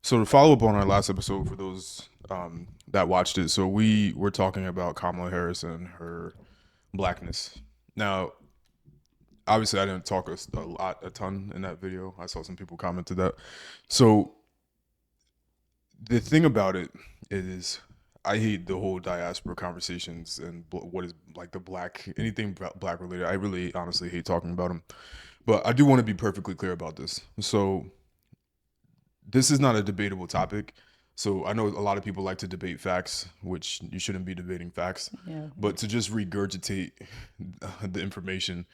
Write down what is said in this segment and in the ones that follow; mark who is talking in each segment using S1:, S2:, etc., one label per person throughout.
S1: So to follow up on our last episode for those that watched it, so we were talking about Kamala Harris and her blackness. Now, obviously, I didn't talk a ton in that video. I saw some people comment to that. So the thing about it is, I hate the whole diaspora conversations and what is like the black anything black related. I really honestly hate talking about them. But I do want to be perfectly clear about this. So this is not a debatable topic. So I know a lot of people like to debate facts, which you shouldn't be debating facts.
S2: Yeah.
S1: But to just regurgitate the information,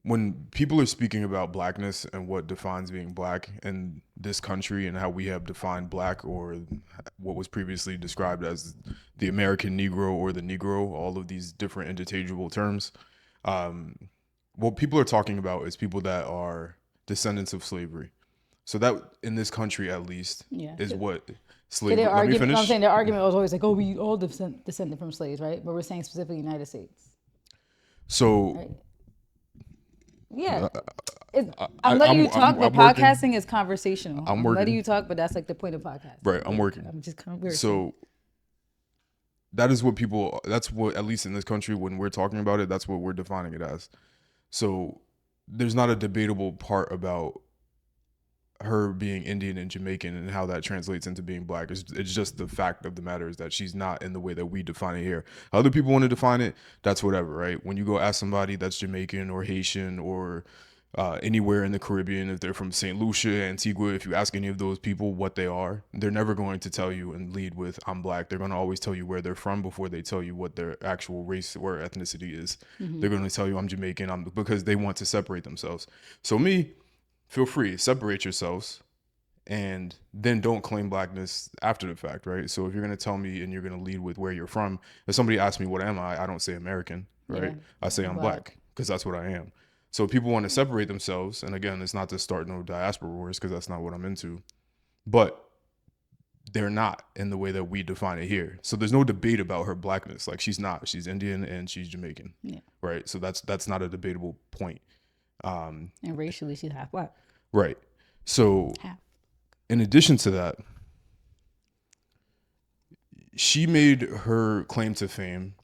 S1: when people are speaking about blackness and what defines being black in this country and how we have defined black, or what was previously described as the American Negro or the Negro, all of these different interchangeable terms, what people are talking about is people that are descendants of slavery. So that, in this country at least,
S2: Yeah.
S1: is what
S2: So
S1: slavery.
S2: their
S1: Let me
S2: argument, I'm
S1: finish.
S2: saying their argument was always like, oh, we all descended from slaves, right? But we're saying specifically United States,
S1: So
S2: right? Yeah.
S1: I,
S2: I'm letting you talk, but
S1: I'm working.
S2: podcasting is conversational.
S1: I'm
S2: I'm letting
S1: working.
S2: you talk, but that's like the point of podcasting.
S1: Right, I'm working.
S2: I'm just conversing.
S1: So that is what people. That's what, at least in this country, when we're talking about it, that's what we're defining it as. So there's not a debatable part about her being Indian and Jamaican and how that translates into being black. It's just the fact of the matter is that she's not in the way that we define it here. Other people want to define it, that's whatever, right? When you go ask somebody that's Jamaican or Haitian or anywhere in the Caribbean, if they're from St. Lucia, Antigua, if you ask any of those people what they are, they're never going to tell you and lead with I'm black. They're going to always tell you where they're from before they tell you what their actual race or ethnicity is. They're going to tell you I'm Jamaican, because they want to separate themselves. So me, feel free, separate yourselves, and then don't claim blackness after the fact, right? So if you're going to tell me and you're going to lead with where you're from, if somebody asks me what am I don't say American, right?
S2: Yeah,
S1: I say I'm black, because that's what I am. So people want to separate themselves, and again, it's not to start no diaspora wars, because that's not what I'm into, but they're not in the way that we define it here. So there's no debate about her blackness. Like, she's Indian and she's Jamaican,
S2: Yeah.
S1: right? So that's not a debatable point.
S2: And racially, she's half black.
S1: Right. So
S2: Half.
S1: in addition to that, she made her claim to fame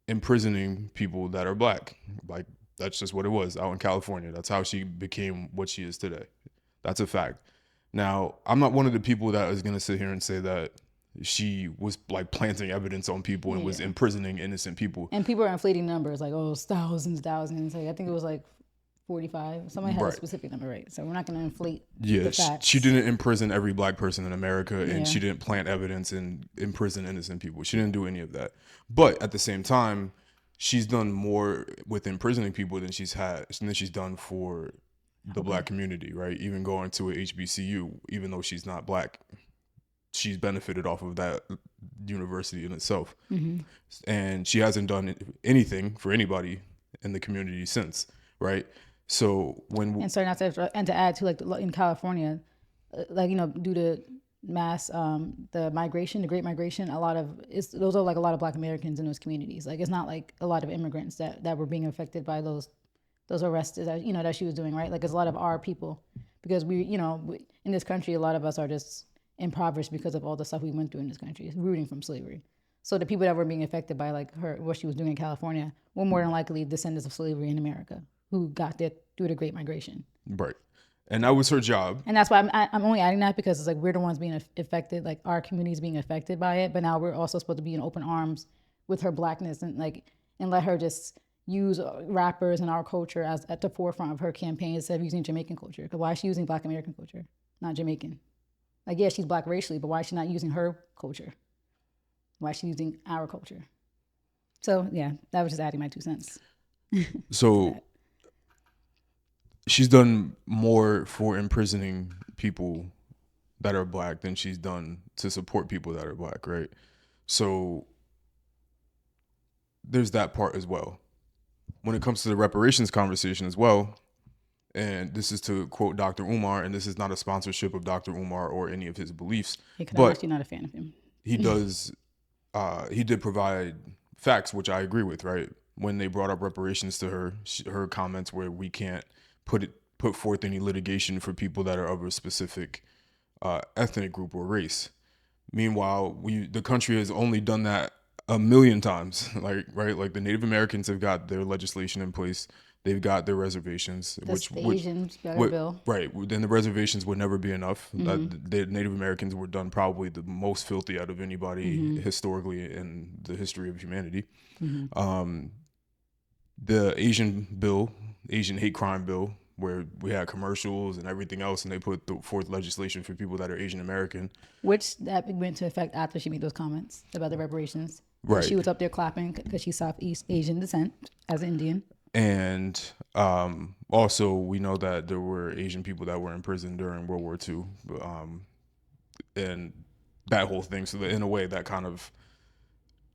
S1: imprisoning people that are black. Like, that's just what it was out in California. That's how she became what she is today. That's a fact. Now, I'm not one of the people that is going to sit here and say that she was like planting evidence on people and was imprisoning innocent people.
S2: And people are inflating numbers like, oh, it's thousands. Like, I think it was like 45. Somebody had a specific number, right? So we're not going to inflate the facts.
S1: She didn't imprison every black person in America, and she didn't plant evidence and imprison innocent people. She didn't do any of that. But at the same time, she's done more with imprisoning people than she's done for the black community, right? Even going to a HBCU, even though she's not black, she's benefited off of that university in itself. And she hasn't done anything for anybody in the community since, right? So
S2: and sorry, not to, and to add to, like, in California, like, you know, due to mass the migration, the Great Migration, those are like a lot of Black Americans in those communities. Like, it's not like a lot of immigrants that were being affected by those arrests that, you know, that she was doing, right? Like, it's a lot of our people, because we, you know, in this country, a lot of us are just impoverished because of all the stuff we went through in this country, rooting from slavery. So the people that were being affected by, like, what she was doing in California, were more than likely descendants of slavery in America who got there through the Great Migration.
S1: Right. And that was her job.
S2: And that's why I'm only adding that, because it's like we're the ones being affected, like our community's being affected by it. But now we're also supposed to be in open arms with her blackness, and let her just use rappers and our culture as at the forefront of her campaign instead of using Jamaican culture. Because why is she using Black American culture, not Jamaican? Like, yeah, she's black racially, but why is she not using her culture? Why is she using our culture? So yeah, that was just adding my 2 cents.
S1: So she's done more for imprisoning people that are black than she's done to support people that are black, right? So there's that part as well. When it comes to the reparations conversation as well, and this is to quote Dr. Umar, and this is not a sponsorship of Dr. Umar or any of his beliefs,
S2: I'm actually not a fan of him.
S1: He does, he did provide facts, which I agree with, right? When they brought up reparations to her, her comments were, we can't put forth any litigation for people that are of a specific ethnic group or race. Meanwhile, the country has only done that a million times. Like, right, like the Native Americans have got their legislation in place. They've got their reservations,
S2: That's the Asians better bill.
S1: right. Then the reservations would never be enough. The Native Americans were done probably the most filthy out of anybody historically in the history of humanity. The Asian bill, Asian hate crime bill, where we had commercials and everything else, and they put forth legislation for people that are Asian American.
S2: Which that went into effect after she made those comments about the reparations.
S1: Right.
S2: She was up there clapping because she's Southeast Asian descent as an Indian.
S1: And also, we know that there were Asian people that were in prison during World War II, and that whole thing. So that in a way, that kind of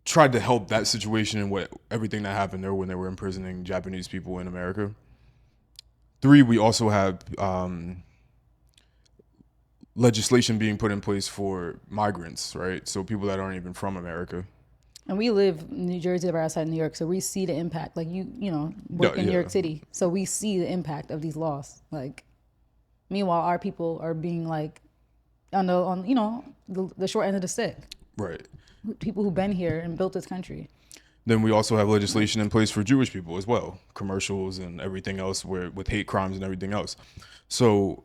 S1: tried to help that situation and everything that happened there when they were imprisoning Japanese people in America. 3, we also have legislation being put in place for migrants, right? So people that aren't even from America.
S2: And we live in New Jersey or outside New York, so we see the impact. Like work in New York City, so we see the impact of these laws. Like, meanwhile, our people are being like, on the short end of the stick.
S1: Right.
S2: People who've been here and built this country.
S1: Then we also have legislation in place for Jewish people as well, commercials and everything else with hate crimes and everything else. So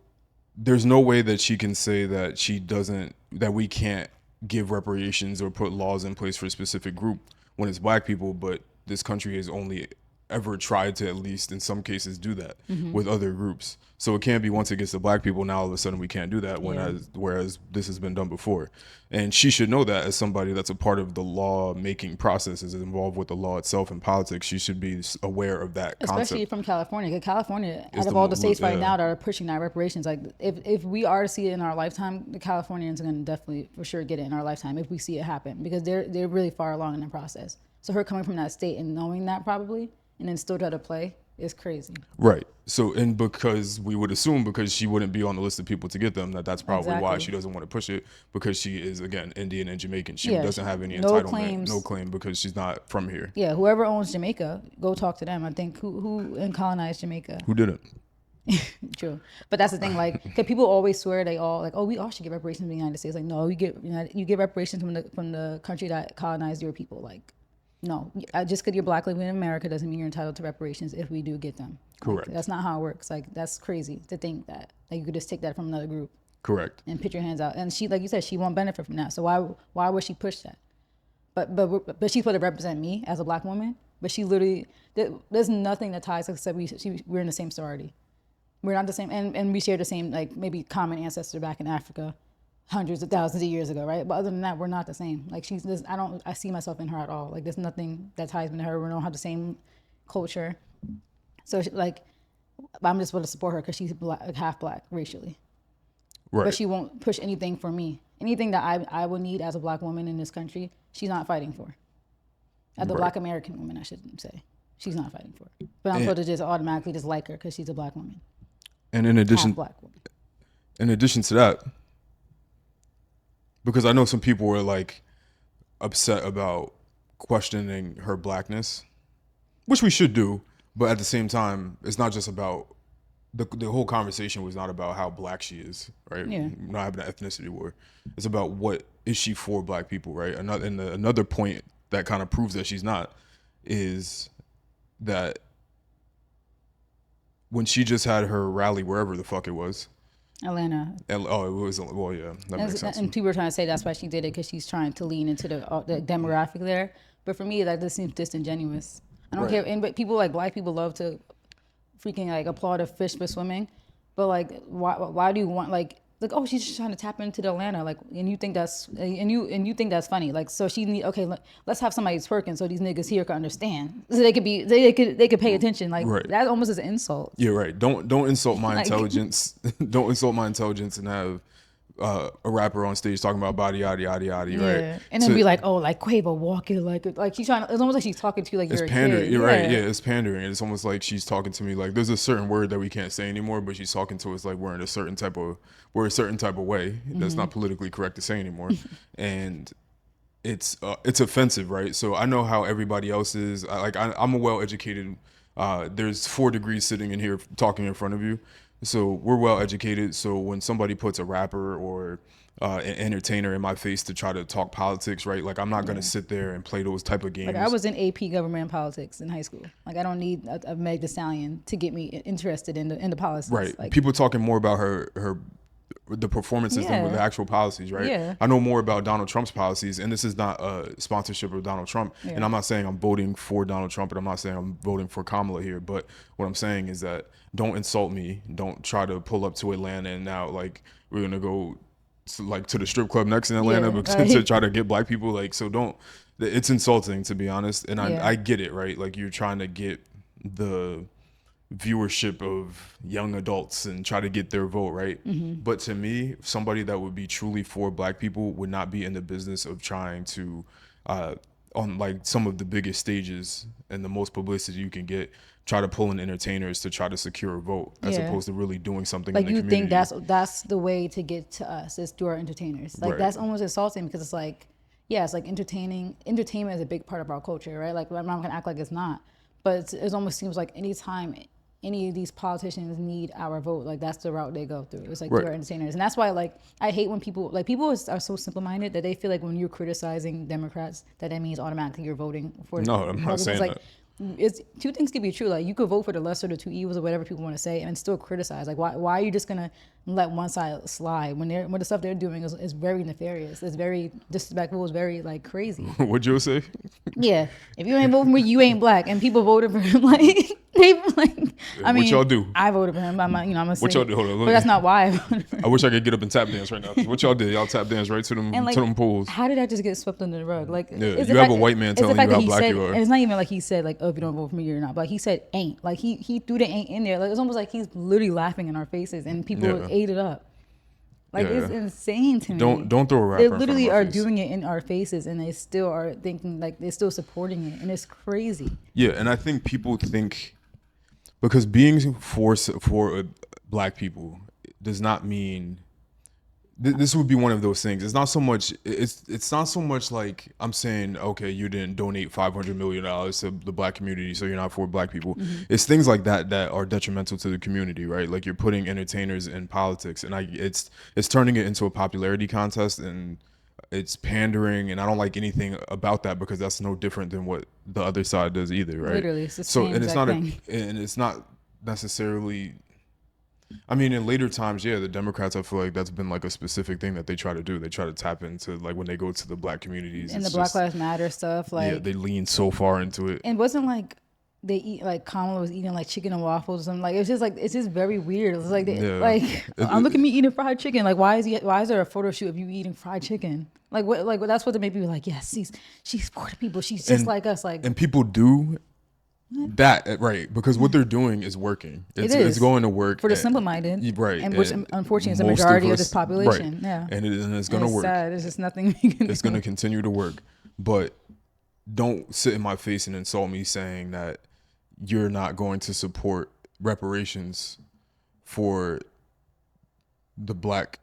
S1: there's no way that she can say that we can't give reparations or put laws in place for a specific group when it's black people, but this country has only ever tried to, at least in some cases, do that with other groups. So it can't be once it gets to black people, now all of a sudden we can't do that, whereas this has been done before. And she should know that as somebody that's a part of the law making process, is involved with the law itself in politics. She should be aware of that concept.
S2: Especially from California, because California, out of all the states right now that are pushing that reparations, like if we are to see it in our lifetime, the Californians are going to definitely for sure get it in our lifetime if we see it happen, because they're really far along in the process. So her coming from that state and knowing that probably, and then still try to play, is crazy.
S1: Right. So, and because we would assume, because she wouldn't be on the list of people to get them, that's probably why she doesn't want to push it, because she is, again, Indian and Jamaican. She doesn't have any entitlement, no claim, because she's not from here.
S2: Yeah, whoever owns Jamaica, go talk to them. I think who colonized Jamaica?
S1: Who didn't?
S2: True. But that's the thing, like, because people always swear they all, like, oh, we all should get reparations from the United States. Like, no, you get reparations from the country that colonized your people. Like, no, just because you're black living in America doesn't mean you're entitled to reparations if we do get them.
S1: Correct.
S2: Like, that's not how it works. Like, that's crazy to think that. Like, you could just take that from another group.
S1: Correct.
S2: And put your hands out. And she, like you said, she won't benefit from that. So why would she push that? But she's supposed to represent me as a black woman. But she literally, there's nothing that ties us except we're in the same sorority. We're not the same, and we share the same, like, maybe common ancestor back in Africa hundreds of thousands of years ago, right? But other than that, we're not the same. Like, I see myself in her at all. Like, there's nothing that ties me to her. We don't have the same culture. So, I'm just supposed to support her because she's black, half black racially. Right. But she won't push anything for me. Anything that I would need as a black woman in this country, she's not fighting for. As a black American woman, I should say. She's not fighting for it. But I'm supposed to just automatically just like her because she's a black woman.
S1: And in addition to that, because I know some people were like upset about questioning her blackness, which we should do, but at the same time, it's not just about the whole conversation was not about how black she is, right?
S2: Yeah.
S1: We're not having an ethnicity war. It's about what is she for black people, right? Another point that kind of proves that she's not is that when she just had her rally wherever the fuck it was.
S2: Atlanta.
S1: It was, well, yeah, that makes sense.
S2: And people were trying to say that's why she did it, because she's trying to lean into the demographic there. But for me, that just seems disingenuous. I don't care. And but people, like, black people love to freaking, like, applaud a fish for swimming. But, like, why do you want, like, oh, she's just trying to tap into the Atlanta, like, and you think that's funny, like, so let's have somebody twerking so these niggas here can understand, so they could pay attention, like, that almost is an insult.
S1: Yeah, right. Don't insult my intelligence. Don't insult my intelligence and have a rapper on stage talking about body yada yada yada, right?
S2: And then be like, oh, like, Quavo walking like she's trying to, it's almost like she's talking to you like you're a
S1: pandering.
S2: kid.
S1: You're right. Yeah, it's pandering. It's almost like she's talking to me like there's a certain word that we can't say anymore, but she's talking to us like we're a certain type of way that's not politically correct to say anymore, and it's offensive, right? So I know how everybody else is. I'm a well educated. There's 4 degrees sitting in here talking in front of you. So we're well educated. So when somebody puts a rapper or an entertainer in my face to try to talk politics, right? Like I'm not gonna
S2: Yeah.
S1: sit there and play those type of
S2: Like I
S1: games.
S2: was in AP government and politics in high school. Like I don't need a Meg Thee Stallion to get me interested in the policies.
S1: Right.
S2: Like
S1: People talking more about her the performances than with the
S2: yeah,
S1: actual policies, right?
S2: yeah,
S1: I know more about Donald Trump's policies, and this is not a sponsorship of Donald Trump. And
S2: yeah,
S1: I'm not saying I'm voting for Donald Trump, and I'm not saying I'm voting for Kamala here. But what I'm saying is that don't insult me. Don't try to pull up to Atlanta and now like we're gonna go to the strip club next in Atlanta
S2: yeah.
S1: because to
S2: Right.
S1: try to get black people. Like so, don't. It's insulting to be honest, and
S2: Yeah.
S1: I get it, right? Like you're trying to get the viewership of young adults and try to get their vote, right? But to me, somebody that would be truly for black people would not be in the business of trying to uh on like some of the biggest stages and the most publicity you can get, try to pull in entertainers to try to secure a vote as
S2: Yeah.
S1: opposed to really doing something in
S2: Like
S1: the
S2: you think
S1: community.
S2: that's the way to get to us is through our entertainers. Like
S1: Right.
S2: that's almost insulting because it's like, yeah, it's like entertainment is a big part of our culture, right? Like I'm not gonna act like it's not, but it almost seems like anytime any of these politicians need our vote, like that's the route they go through. It's like
S1: Right.
S2: through our entertainers, and that's why like I hate when people are so simple minded that they feel like when you're criticizing Democrats that means automatically you're voting for
S1: No, I'm not
S2: Republicans.
S1: saying
S2: Like
S1: that.
S2: it's two things can be true. Like you could vote for the lesser of the two evils or whatever people want to say and still criticize. Like why are you just gonna let one side slide when the stuff they're doing is very nefarious. It's very disrespectful. It's very like crazy.
S1: What'd you say?
S2: Yeah. If you ain't voting for me, you ain't black. And people voted for him. Like they like. I
S1: What y'all
S2: mean,
S1: do?
S2: I voted for him. I'm not, I'm gonna
S1: What
S2: say,
S1: y'all do? Hold on,
S2: but that's not why I voted for
S1: I
S2: him.
S1: wish I could get up and tap dance right now. What y'all did? Y'all tap dance right to
S2: And
S1: to
S2: like,
S1: them pools.
S2: how did that just get swept under the rug? Like,
S1: Yeah,
S2: it's
S1: you have a white man
S2: it's the
S1: telling
S2: fact
S1: you
S2: that
S1: how
S2: he
S1: black
S2: said,
S1: you are.
S2: and it's not even like he said like, oh, if you don't vote for me, you're not black. He said ain't. Like he threw the ain't in there. Like it's almost like he's literally laughing in our faces, and people
S1: Yeah.
S2: ate it up. Like
S1: Yeah.
S2: it's insane to me.
S1: Don't throw a
S2: They
S1: rapper in front of
S2: literally
S1: my
S2: are
S1: face.
S2: doing it in our faces, and they still are thinking like they're still supporting it, and it's crazy.
S1: Yeah, and I think people think because being for black people does not mean this would be one of those things. It's not so much. It's not so much like I'm saying, okay, you didn't donate $500 million to the black community, so you're not for black people. It's things like that that are detrimental to the community, right? Like you're putting entertainers in politics, and it's turning it into a popularity contest, and it's pandering, and I don't like anything about that because that's no different than what the other side does either, right?
S2: Literally, it's the
S1: So,
S2: same
S1: and
S2: exact thing.
S1: it's not necessarily. I mean, in later times, yeah, the Democrats, I feel like that's been like a specific thing that they try to do. They try to tap into like when they go to the black communities.
S2: And the
S1: It's
S2: Black
S1: just
S2: Lives Matter stuff,
S1: yeah,
S2: like,
S1: they lean so far into it.
S2: and wasn't like they eat like Kamala was eating like chicken and waffles and like it's just very weird. It's like
S1: Yeah,
S2: like
S1: It-
S2: I'm looking
S1: it-
S2: at me eating fried chicken. Like why is there a photo shoot of you eating fried chicken? Like that's what to make people like yes she's for the people. She's just
S1: and
S2: like us. Like
S1: and people do that right because what they're doing is working. It's
S2: is
S1: going to work
S2: for the simple minded,
S1: right,
S2: and which unfortunately is the
S1: most
S2: majority of this
S1: us-
S2: population.
S1: right.
S2: Yeah,
S1: And it's
S2: and
S1: gonna
S2: it's
S1: work.
S2: sad. There's just nothing we can
S1: It's
S2: do.
S1: gonna continue to work, but don't sit in my face and insult me saying that you're not going to support reparations for the black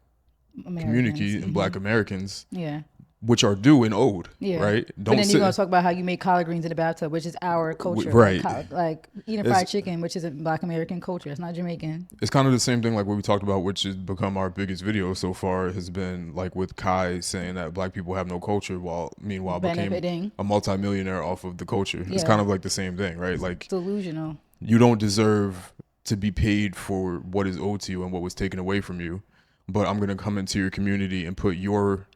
S2: Americans.
S1: community and black Americans,
S2: Yeah.
S1: which are due and owed,
S2: Yeah.
S1: right?
S2: But
S1: Don't
S2: then you're gonna
S1: sit
S2: talk about how you make collard greens in the bathtub, which is our culture,
S1: right.
S2: Like eating
S1: It's-
S2: fried chicken, which is a Black American culture. It's not Jamaican.
S1: it's kind of the same thing like what we talked about, which has become our biggest video so far, has been like with Kai saying that black people have no culture while meanwhile became
S2: Benefiting.
S1: a multimillionaire off of the culture. It's
S2: Yeah.
S1: kind of like the same thing, right? Like
S2: Delusional.
S1: you don't deserve to be paid for what is owed to you and what was taken away from you, but I'm going to come into your community and put your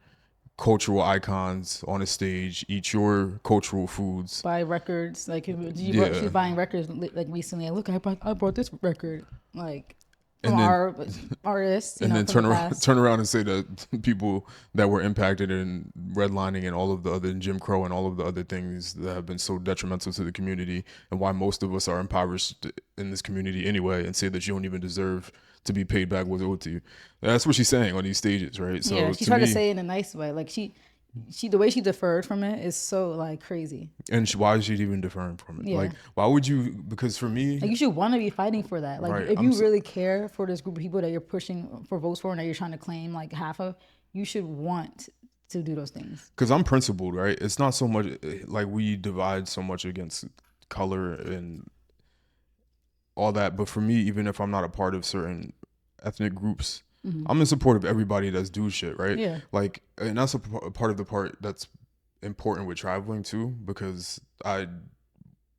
S1: cultural icons on a stage, eat your cultural foods,
S2: Buy records. Like
S1: Yeah.
S2: she's buying records like recently. Like, look, I brought this record. Like from
S1: And then-
S2: our artists. You
S1: and
S2: know,
S1: then
S2: from the past.
S1: turn around and say that people that were impacted in redlining and all of the other Jim Crow and all of the other things that have been so detrimental to the community and why most of us are impoverished in this community anyway, and say that you don't even deserve to be paid back what's owed to you. That's what she's saying on these stages, right? So
S2: Yeah, she
S1: to
S2: tried
S1: me,
S2: to say it in a nice way. Like she the way she deferred from it is so like crazy.
S1: and why is she even deferring from it?
S2: Yeah.
S1: Like, why would you? Because for me,
S2: Like you should want to be fighting for that. Like
S1: Right,
S2: if
S1: I'm
S2: you
S1: so-
S2: really care for this group of people that you're pushing for votes for and that you're trying to claim like half of, you should want to do those things.
S1: because I'm principled, right? It's not so much like we divide so much against color and all that. But for me, even if I'm not a part of certain ethnic groups, I'm in support of everybody that's do shit, right?
S2: Yeah.
S1: Like, and that's a part of the part that's important with traveling too, because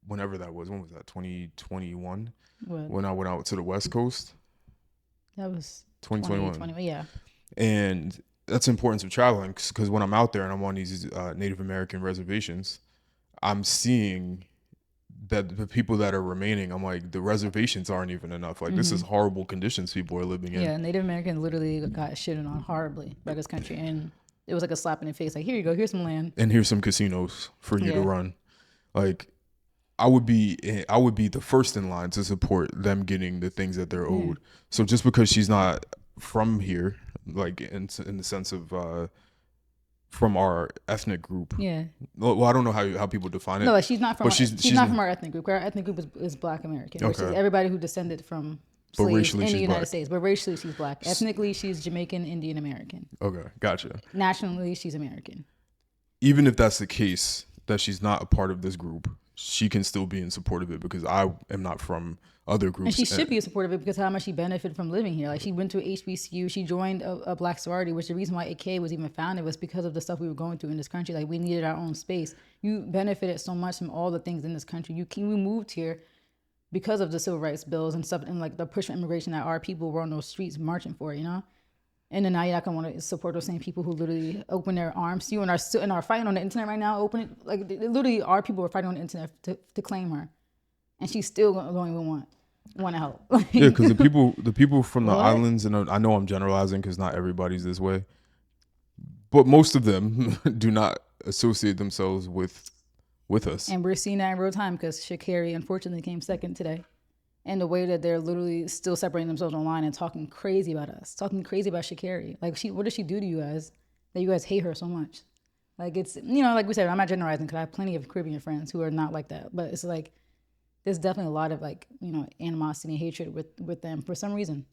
S1: whenever that was, when was that? 2021,
S2: What?
S1: when I went out to the West Coast.
S2: That was
S1: 2021.
S2: 2020. Yeah.
S1: And that's the importance of traveling, because when I'm out there and I'm on these Native American reservations, I'm seeing that the people that are remaining, I'm like, the reservations aren't even enough. Like, this is horrible conditions people are living in.
S2: Yeah, Native Americans literally got shitted on horribly by this country, and it was like a slap in the face. Like, here you go, here's some land.
S1: And here's some casinos for you to run. Like, I would be the first in line to support them getting the things that they're owed. So just because she's not from here, like in the sense of from our ethnic group.
S2: Yeah.
S1: Well, I don't know how people define it.
S2: No, like she's not from.
S1: But
S2: she's not from our ethnic group. Our ethnic group is Black American, which is everybody who descended from
S1: But
S2: slaves
S1: racially,
S2: in the
S1: she's
S2: United
S1: black.
S2: States. But racially, she's Black. Ethnically, she's Jamaican, Indian American.
S1: Okay, gotcha.
S2: Nationally, she's American.
S1: Even if that's the case, that she's not a part of this group, she can still be in support of it, because I am not from other groups.
S2: And she should be in support of it, because how much she benefited from living here. Like, she went to HBCU, she joined a Black sorority, which the reason why AK was even founded was because of the stuff we were going through in this country. Like, we needed our own space. You benefited so much from all the things in this country. We moved here because of the civil rights bills and stuff, and like the push for immigration that our people were on those streets marching for, you know? And then now you're not gonna want to support those same people who literally open their arms to you and are still and are fighting on the internet right now. Literally, our people are fighting on the internet to claim her, and she's still don't even want to help.
S1: Yeah, because the people from the islands, and I know I'm generalizing because not everybody's this way, but most of them do not associate themselves with us.
S2: And we're seeing that in real time, because Sha'Carri unfortunately came second today. And the way that they're literally still separating themselves online and talking crazy about us, talking crazy about Sha'Carri. Like, what does she do to you guys that you guys hate her so much? Like, it's, like we said, I'm not generalizing, because I have plenty of Caribbean friends who are not like that. But it's like, there's definitely a lot of like, animosity and hatred with them for some reason.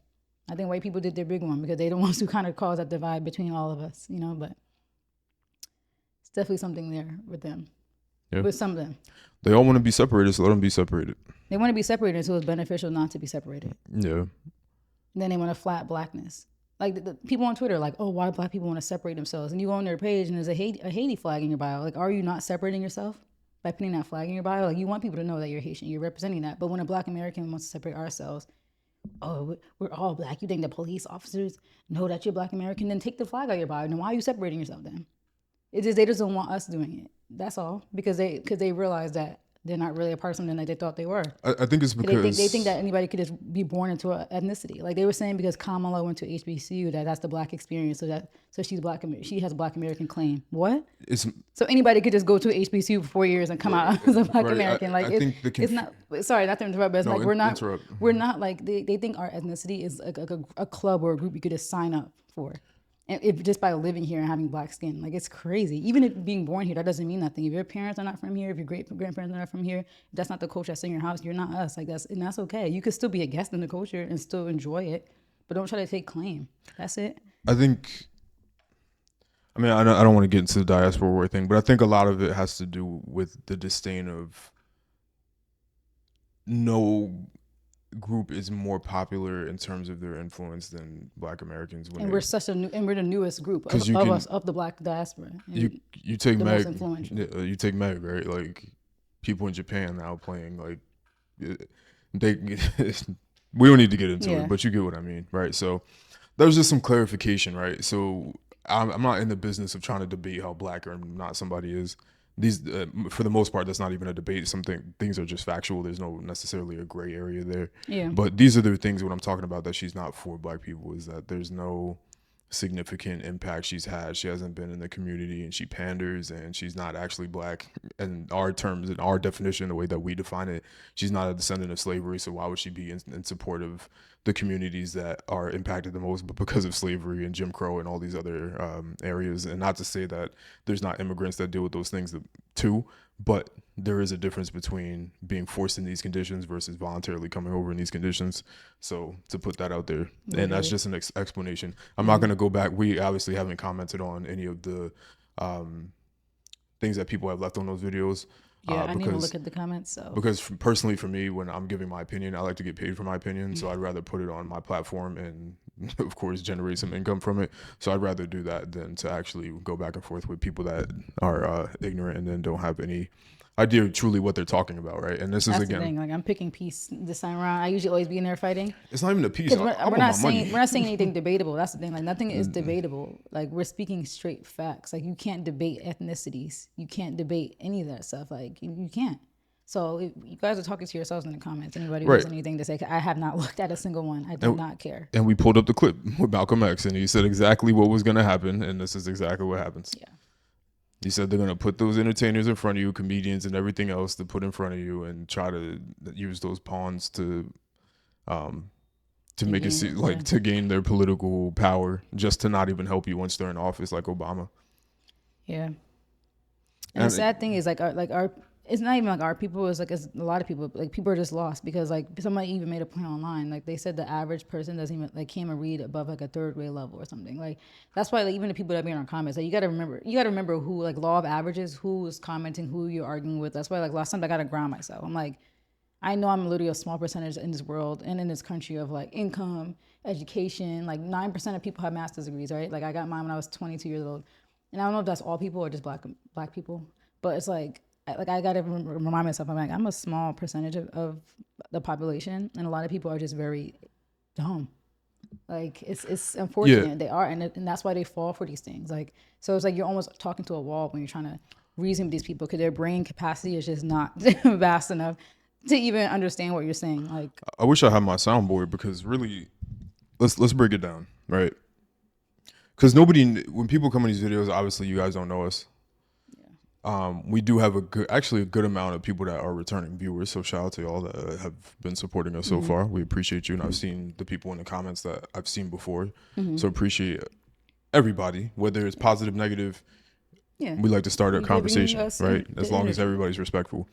S2: I think white people did their big one, because they're the ones who kind of cause that divide between all of us, but it's definitely something there with them. Yeah. With some of them.
S1: They all want to be separated, so let them be separated.
S2: They want to be separated, so it's beneficial not to be separated.
S1: Yeah.
S2: And then they want to flat blackness. Like, the people on Twitter are like, oh, why do Black people want to separate themselves? And you go on their page and there's a Haiti flag in your bio. Like, are you not separating yourself by putting that flag in your bio? Like, you want people to know that you're Haitian. You're representing that. But when a Black American wants to separate ourselves, oh, we're all Black. You think the police officers know that you're Black American? Then take the flag out of your bio. Then why are you separating yourself then? It's just, they just don't want us doing it. That's all. Because they realize that they're not really a part of something that they thought they were.
S1: I think it's because
S2: they think that anybody could just be born into an ethnicity. Like, they were saying because Kamala went to HBCU that's the Black experience. So she's Black. She has a Black American claim. What? So anybody could just go to HBCU for 4 years and come out as a Black American. Like, it's not. Sorry, not to interrupt, but it's like we're not like they think our ethnicity is like a club or a group you could just sign up for. And if just by living here and having Black skin, like, it's crazy. Even if being born here, that doesn't mean nothing. If your parents are not from here, if your grandparents are not from here, if that's not the culture that's in your house, you're not us. Like, that's okay. You could still be a guest in the culture and still enjoy it, but don't try to take claim. That's it.
S1: I don't want to get into the diaspora war thing, but I think a lot of it has to do with the disdain of no group is more popular in terms of their influence than Black Americans.
S2: And we're the newest group of the Black diaspora.
S1: You take Meg, you take Meg, right? Like, people in Japan now playing, like, we don't need to get into it, but you get what I mean, right? So that was just some clarification, right? So I'm not in the business of trying to debate how Black or not somebody is. These, for the most part, that's not even a debate. Things are just factual. There's no necessarily a gray area there.
S2: Yeah.
S1: But these are the things what I'm talking about, that she's not for Black people, is that there's no significant impact she's had. She hasn't been in the community, and she panders, and she's not actually Black in our terms, in our definition, the way that we define it. She's not a descendant of slavery, so why would she be in support of the communities that are impacted the most, but because of slavery and Jim Crow and all these other areas? And not to say that there's not immigrants that deal with those things too, but there is a difference between being forced in these conditions versus voluntarily coming over in these conditions. So to put that out there, and that's just an explanation. I'm not going to go back. We obviously haven't commented on any of the things that people have left on those videos.
S2: Yeah, I didn't even
S1: because
S2: look at the comments. So
S1: personally for me, when I'm giving my opinion, I like to get paid for my opinion, so I'd rather put it on my platform and of course generate some income from it. So I'd rather do that than to actually go back and forth with people that are ignorant and then don't have any idea truly what they're talking about, right? And this is
S2: that's the
S1: again,
S2: thing. Like I'm picking peace this time around. I usually always be in there fighting.
S1: it's not even a piece.
S2: Because
S1: I
S2: we're
S1: want
S2: not
S1: my money.
S2: saying anything debatable. That's the thing. Like nothing is debatable. Like we're speaking straight facts. Like you can't debate ethnicities. You can't debate any of that stuff. Like you can't. So if you guys are talking to yourselves in the comments. Anybody who
S1: Right.
S2: has anything to say? I have not looked at a single one. I do not care.
S1: And we pulled up the clip with Malcolm X, and he said exactly what was going to happen, and this is exactly what happens.
S2: Yeah.
S1: He said they're going to put those entertainers in front of you, comedians and everything else to put in front of you, and try to use those pawns to make it seem like to gain their political power, just to not even help you once they're in office, like Obama.
S2: Yeah. And the sad thing is, like our, it's not even like our people. It's like it's a lot of people. Like people are just lost because like somebody even made a point online. Like they said the average person doesn't even like can't even read above like a third grade level or something. Like that's why like even the people that be in our comments, like you got to remember who like law of averages, who is commenting, who you're arguing with. That's why like last time I got to ground myself. I'm like, I know I'm literally a small percentage in this world and in this country of like income, education. Like 9% of people have master's degrees, right? Like I got mine when I was 22 years old. And I don't know if that's all people or just black people, but it's like I gotta remind myself. I'm like I'm a small percentage of the population, and a lot of people are just very dumb. Like it's unfortunate
S1: Yeah.
S2: they are, and that's why they fall for these things. Like so, it's like you're almost talking to a wall when you're trying to reason with these people because their brain capacity is just not vast enough to even understand what you're saying. Like
S1: I wish I had my soundboard because really, let's break it down, right? Because when people come in these videos, obviously you guys don't know us. We do have a good amount of people that are returning viewers. So shout out to y'all that have been supporting us so far. We appreciate you, and I've seen the people in the comments that I've seen before. So appreciate everybody, whether it's positive, negative.
S2: yeah,
S1: We like to start a conversation, right? As long as everybody's respectful.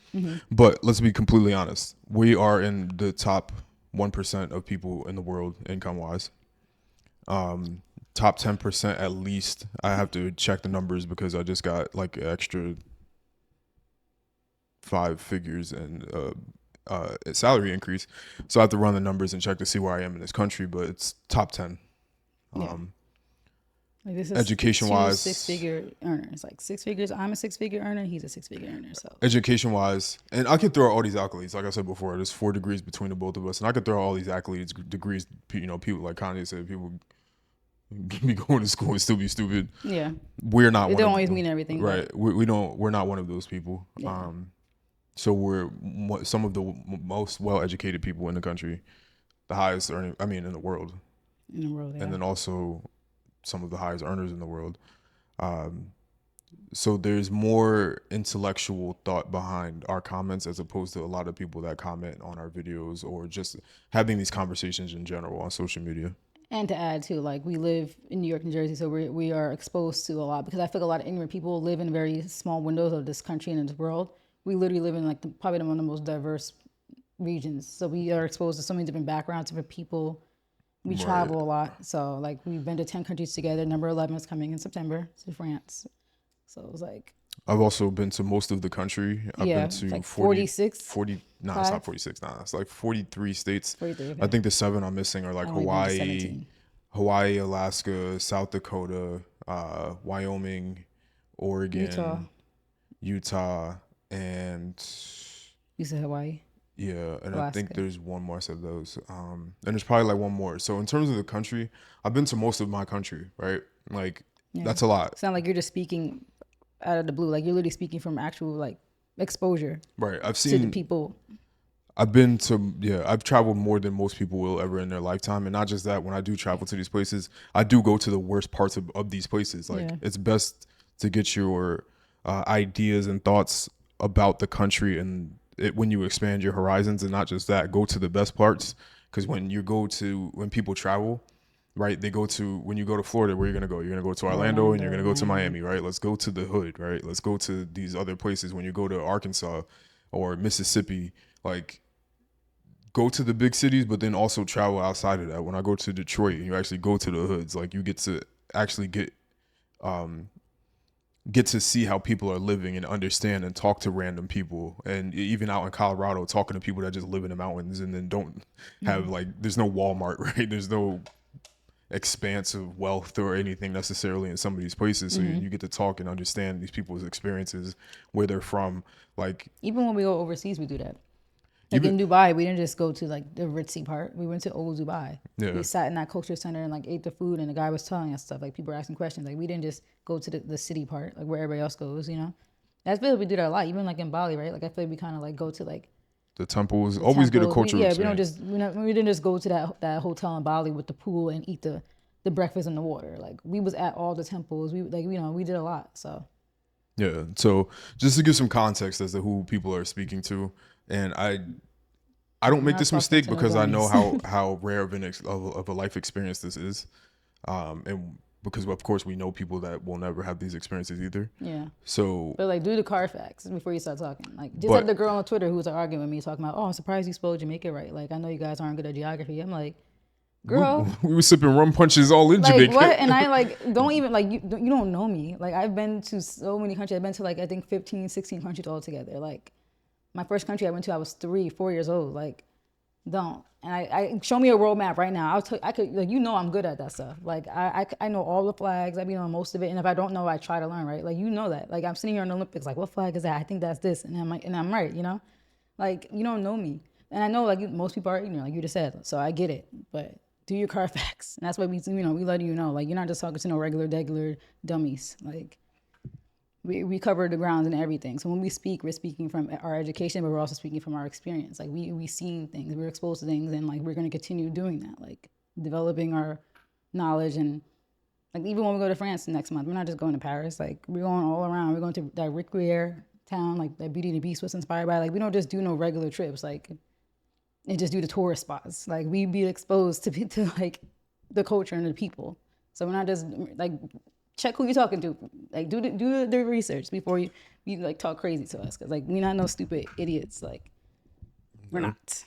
S1: But let's be completely honest. We are in the top 1% of people in the world income-wise. Top 10% at least. I have to check the numbers because I just got like extra 5 figures and salary increase. So I have to run the numbers and check to see where I am in this country, but it's top 10.
S2: Yeah. Like this is
S1: Education-wise,
S2: 6-figure earners. Like 6 figures. I'm a 6-figure earner. He's a 6-figure earner. So
S1: education-wise, and I could throw out all these accolades. Like I said before, there's 4 degrees between the both of us, and I could throw out all these accolades, degrees. You know, people like Kanye said, people be going to school and still be stupid.
S2: yeah,
S1: We're not.
S2: they don't always mean everything,
S1: right? We don't. We're not one of those people.
S2: Yeah.
S1: So we're some of the most well-educated people in the country, the highest earning. I mean, in the world.
S2: In the world, yeah.
S1: And then also some of the highest earners in the world. So there's more intellectual thought behind our comments as opposed to a lot of people that comment on our videos or just having these conversations in general on social media.
S2: And to add too, like we live in New York, New Jersey, so we are exposed to a lot because I feel like a lot of ignorant people live in very small windows of this country and this world. We literally live in like probably one of the most diverse regions, so we are exposed to so many different backgrounds, different people. We travel a lot, so like we've been to 10 countries together. Number 11 is coming in September to France, so it was like.
S1: I've also been to most of the country. I've been to
S2: like
S1: 46.
S2: 40.
S1: No, it's not 46. No, it's like 43 states.
S2: 43, okay.
S1: I think the 7 I'm missing are like Hawaii, Alaska, South Dakota, Wyoming, Oregon, Utah, and
S2: You said Hawaii.
S1: Yeah, and
S2: Alaska.
S1: I think there's one more. I said those, and there's probably like one more. So in terms of the country, I've been to most of my country, right? Like that's a lot.
S2: It's not like you're just speaking out of the blue. Like you're literally speaking from actual like exposure.
S1: Right. I've seen
S2: to the people.
S1: I've traveled more than most people will ever in their lifetime. And not just that, when I do travel to these places, I do go to the worst parts of these places. Like it's best to get your ideas and thoughts about the country and when you expand your horizons, and not just that, go to the best parts. Because when people travel, right, when you go to Florida, where you're going to go? You're going to go to Orlando and you're going to go to Miami, right? Let's go to the hood, right? Let's go to these other places. When you go to Arkansas or Mississippi, like, go to the big cities, but then also travel outside of that. When I go to Detroit and you actually go to the hoods, like you get to actually get get to see how people are living and understand and talk to random people, and even out in Colorado talking to people that just live in the mountains and then don't have like, there's no Walmart, right? There's no expanse of wealth or anything necessarily in some of these places, so you get to talk and understand these people's experiences, where they're from. Like,
S2: Even when we go overseas, we do that. Like
S1: even
S2: in Dubai, we didn't just go to like the ritzy part. We went to old Dubai.
S1: Yeah.
S2: We sat in that culture center and like ate the food, and the guy was telling us stuff. Like people were asking questions. Like we didn't just go to the city part, like where everybody else goes. You know, I feel like we do that a lot. Even like in Bali, right? Like I feel like we kind of like go to like
S1: the temples,
S2: the
S1: always get a
S2: temples.
S1: cultural
S2: We
S1: experience.
S2: don't just we didn't just go to that hotel in Bali with the pool and eat the breakfast in the water. Like we was at all the temples. We like we did a lot. So
S1: Yeah. So just to give some context as to who people are speaking to, and I don't make
S2: not
S1: this
S2: talking
S1: mistake
S2: to no
S1: because I know
S2: dummies.
S1: how rare of of a life experience this is, and because of course we know people that will never have these experiences either.
S2: Yeah.
S1: So,
S2: But like, do the Carfax before you start talking. Like, just had
S1: but
S2: the girl on Twitter who was arguing with me, talking about, "Oh, I'm surprised you spelled Jamaica right. Like, I know you guys aren't good at geography." I'm like,
S1: we,
S2: girl,
S1: we were sipping rum punches all in
S2: like
S1: Jamaica.
S2: what? And I like don't even like you don't know me. Like, I've been to so many countries. I've been to like I think 15, 16 countries altogether. Like, my first country I went to, I was 3, 4 years old. Like, don't. And I show me a road map right now. I'll tell I could like I'm good at that stuff. Like I know all the flags. I be on most of it. And if I don't know, I try to learn. Right. Like that. Like I'm sitting here in the Olympics. Like what flag is that? I think that's this. And I'm like, and I'm right. You know, like you don't know me. And I know like most people are ignorant, like you just said. So I get it. But do your Carfax. And that's why we let you know. Like you're not just talking to no regular dummies. Like we cover the grounds and everything. So when we speak, we're speaking from our education, but we're also speaking from our experience. Like we seen things, we're exposed to things, and like we're gonna continue doing that, like developing our knowledge. And like even when we go to France next month, we're not just going to Paris. Like we're going all around. We're going to that Riquier town, like that Beauty and the Beast was inspired by. Like we don't just do no regular trips, like and just do the tourist spots. Like we be exposed to like the culture and the people. So we're not just like check who you're talking to. Like do the research before you like talk crazy to us, because like we're not no stupid idiots. Like we're not.